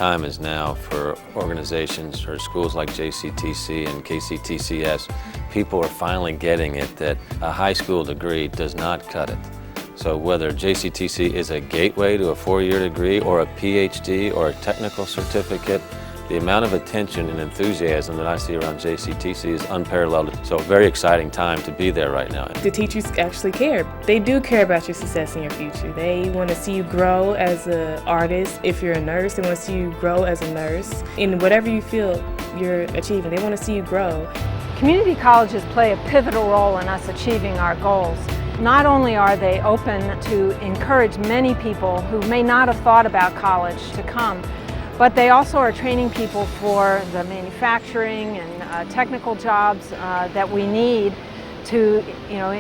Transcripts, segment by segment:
time is now for organizations or schools like JCTC and KCTCS. People are finally getting it that a high school degree does not cut it. So whether JCTC is a gateway to a 4-year degree or a PhD or a technical certificate, the amount of attention and enthusiasm that I see around JCTC is unparalleled. So a very exciting time to be there right now. The teachers actually care. They do care about your success in your future. They want to see you grow as an artist. If you're a nurse, they want to see you grow as a nurse. In whatever you feel you're achieving, they want to see you grow. Community colleges play a pivotal role in us achieving our goals. Not only are they open to encourage many people who may not have thought about college to come, but they also are training people for the manufacturing and technical jobs that we need to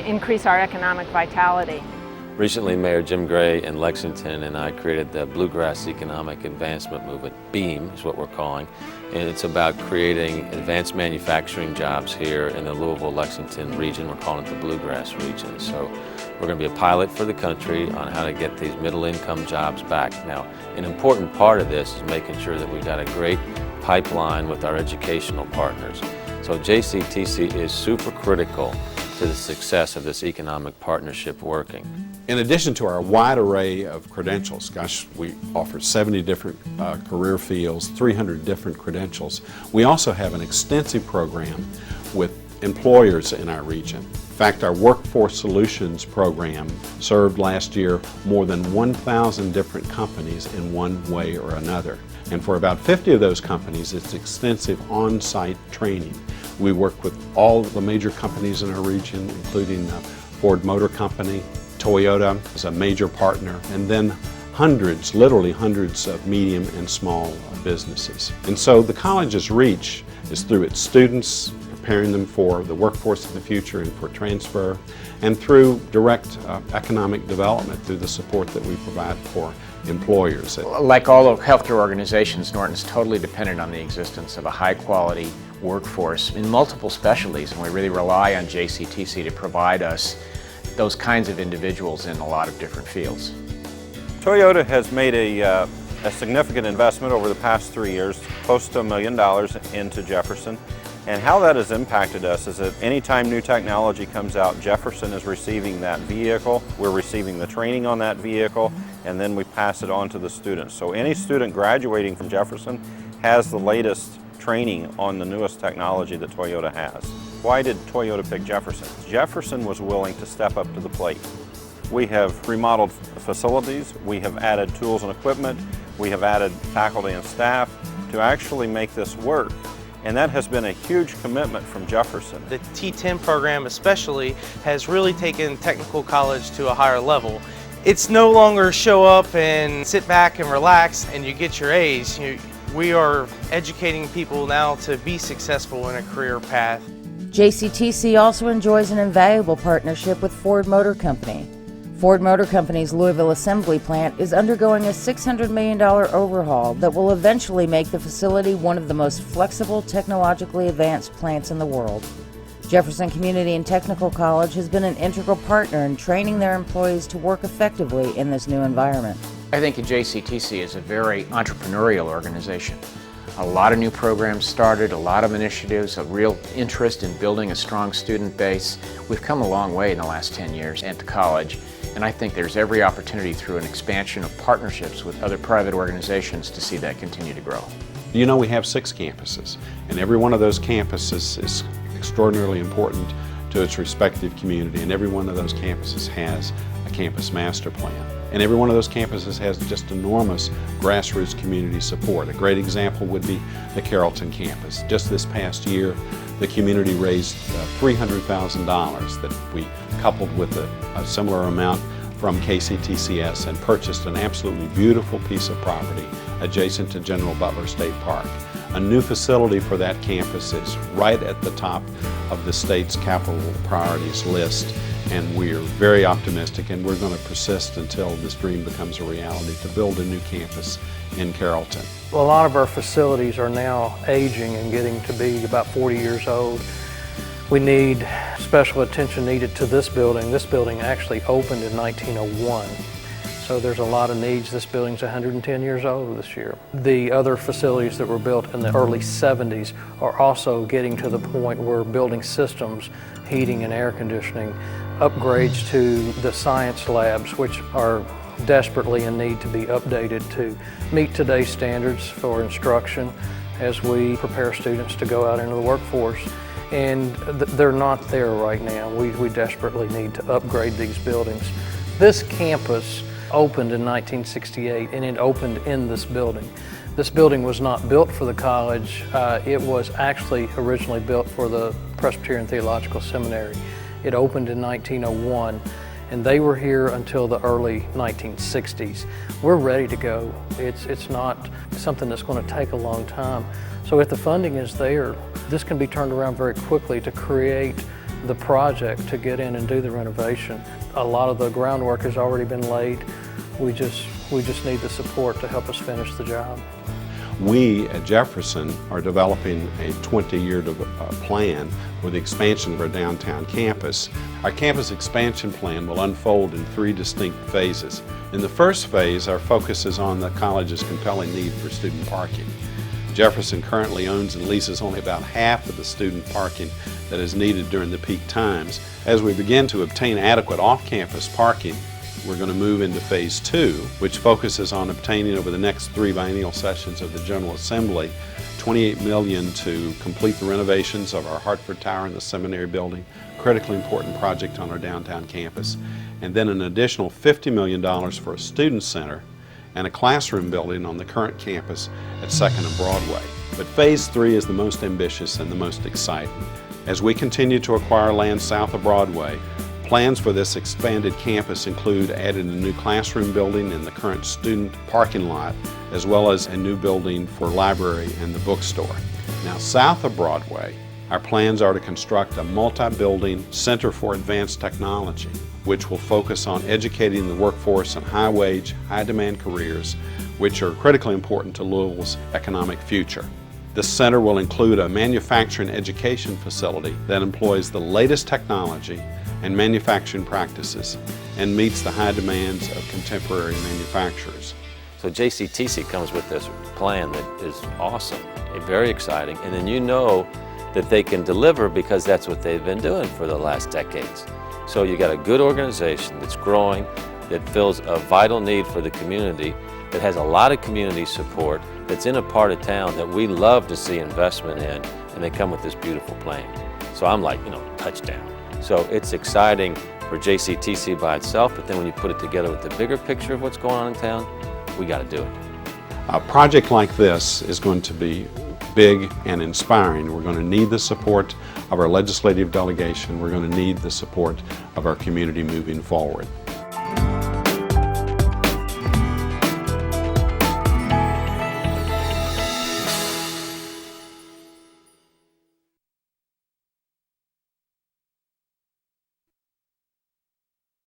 increase our economic vitality. Recently, Mayor Jim Gray in Lexington and I created the Bluegrass Economic Advancement Movement. BEAM is what we're calling. And it's about creating advanced manufacturing jobs here in the Louisville-Lexington region. We're calling it the Bluegrass region. So we're going to be a pilot for the country on how to get these middle-income jobs back. Now, an important part of this is making sure that we've got a great pipeline with our educational partners. So JCTC is super critical to the success of this economic partnership working. In addition to our wide array of credentials, gosh, we offer 70 different career fields, 300 different credentials. We also have an extensive program with employers in our region. In fact, our Workforce Solutions program served last year more than 1,000 different companies in one way or another. And for about 50 of those companies, it's extensive on-site training. We work with all the major companies in our region, including Ford Motor Company, Toyota is a major partner, and then hundreds, literally hundreds of medium and small businesses. And so the college's reach is through its students, preparing them for the workforce of the future and for transfer, and through direct economic development through the support that we provide for employers. Like all healthcare organizations, Norton's totally dependent on the existence of a high-quality workforce in multiple specialties, and we really rely on JCTC to provide us those kinds of individuals in a lot of different fields. Toyota has made a significant investment over the past 3 years, close to $1 million into Jefferson. And how that has impacted us is that anytime new technology comes out, Jefferson is receiving that vehicle, we're receiving the training on that vehicle, and then we pass it on to the students. So any student graduating from Jefferson has the latest training on the newest technology that Toyota has. Why did Toyota pick Jefferson? Jefferson was willing to step up to the plate. We have remodeled facilities, we have added tools and equipment, we have added faculty and staff to actually make this work. And that has been a huge commitment from Jefferson. The T10 program especially has really taken technical college to a higher level. It's no longer show up and sit back and relax and you get your A's. We are educating people now to be successful in a career path. JCTC also enjoys an invaluable partnership with Ford Motor Company. Ford Motor Company's Louisville assembly plant is undergoing a $600 million overhaul that will eventually make the facility one of the most flexible, technologically advanced plants in the world. Jefferson Community and Technical College has been an integral partner in training their employees to work effectively in this new environment. I think JCTC is a very entrepreneurial organization. A lot of new programs started, a lot of initiatives, a real interest in building a strong student base. We've come a long way in the last 10 years at the college, and I think there's every opportunity through an expansion of partnerships with other private organizations to see that continue to grow. You know, we have 6 campuses, and every one of those campuses is extraordinarily important to its respective community, and every one of those campuses has a campus master plan. And every one of those campuses has just enormous grassroots community support. A great example would be the Carrollton campus. Just this past year, the community raised $300,000 that we coupled with a similar amount from KCTCS and purchased an absolutely beautiful piece of property adjacent to General Butler State Park. A new facility for that campus is right at the top of the state's capital priorities list, and we're very optimistic, and we're going to persist until this dream becomes a reality to build a new campus in Carrollton. Well, a lot of our facilities are now aging and getting to be about 40 years old. We need special attention needed to this building. This building actually opened in 1901. so there's a lot of needs. This building's 110 years old this year. The other facilities that were built in the early 70s are also getting to the point where building systems, heating and air conditioning, upgrades to the science labs, which are desperately in need to be updated to meet today's standards for instruction as we prepare students to go out into the workforce. And they're not there right now. We desperately need to upgrade these buildings. This campus opened in 1968, and it opened in this building. This building was not built for the college. It was actually originally built for the Presbyterian Theological Seminary. It opened in 1901, and they were here until the early 1960s. We're ready to go. It's not something that's going to take a long time. So if the funding is there, this can be turned around very quickly to create the project to get in and do the renovation. A lot of the groundwork has already been laid. We just need the support to help us finish the job. We at Jefferson are developing a 20-year plan for the expansion of our downtown campus. Our campus expansion plan will unfold in 3 distinct phases. In the first phase, our focus is on the college's compelling need for student parking. Jefferson currently owns and leases only about half of the student parking that is needed during the peak times. As we begin to obtain adequate off-campus parking, we're going to move into phase 2, which focuses on obtaining over the next 3 biennial sessions of the General Assembly $28 million to complete the renovations of our Hartford Tower and the Seminary Building, critically important project on our downtown campus, and then an additional $50 million for a student center and a classroom building on the current campus at 2nd and Broadway. But phase 3 is the most ambitious and the most exciting. As we continue to acquire land south of Broadway, plans for this expanded campus include adding a new classroom building in the current student parking lot, as well as a new building for library and the bookstore. Now, south of Broadway, our plans are to construct a multi-building Center for Advanced Technology, which will focus on educating the workforce in high-wage, high-demand careers, which are critically important to Louisville's economic future. This center will include a manufacturing education facility that employs the latest technology and manufacturing practices and meets the high demands of contemporary manufacturers. So JCTC comes with this plan that is awesome, very exciting, and then you know that they can deliver because that's what they've been doing for the last decades. So you got a good organization that's growing, that fills a vital need for the community, that has a lot of community support, that's in a part of town that we love to see investment in, and they come with this beautiful plan. So I'm like, touchdown. So it's exciting for JCTC by itself, but then when you put it together with the bigger picture of what's going on in town, we got to do it. A project like this is going to be big and inspiring. We're going to need the support of our legislative delegation. We're going to need the support of our community moving forward.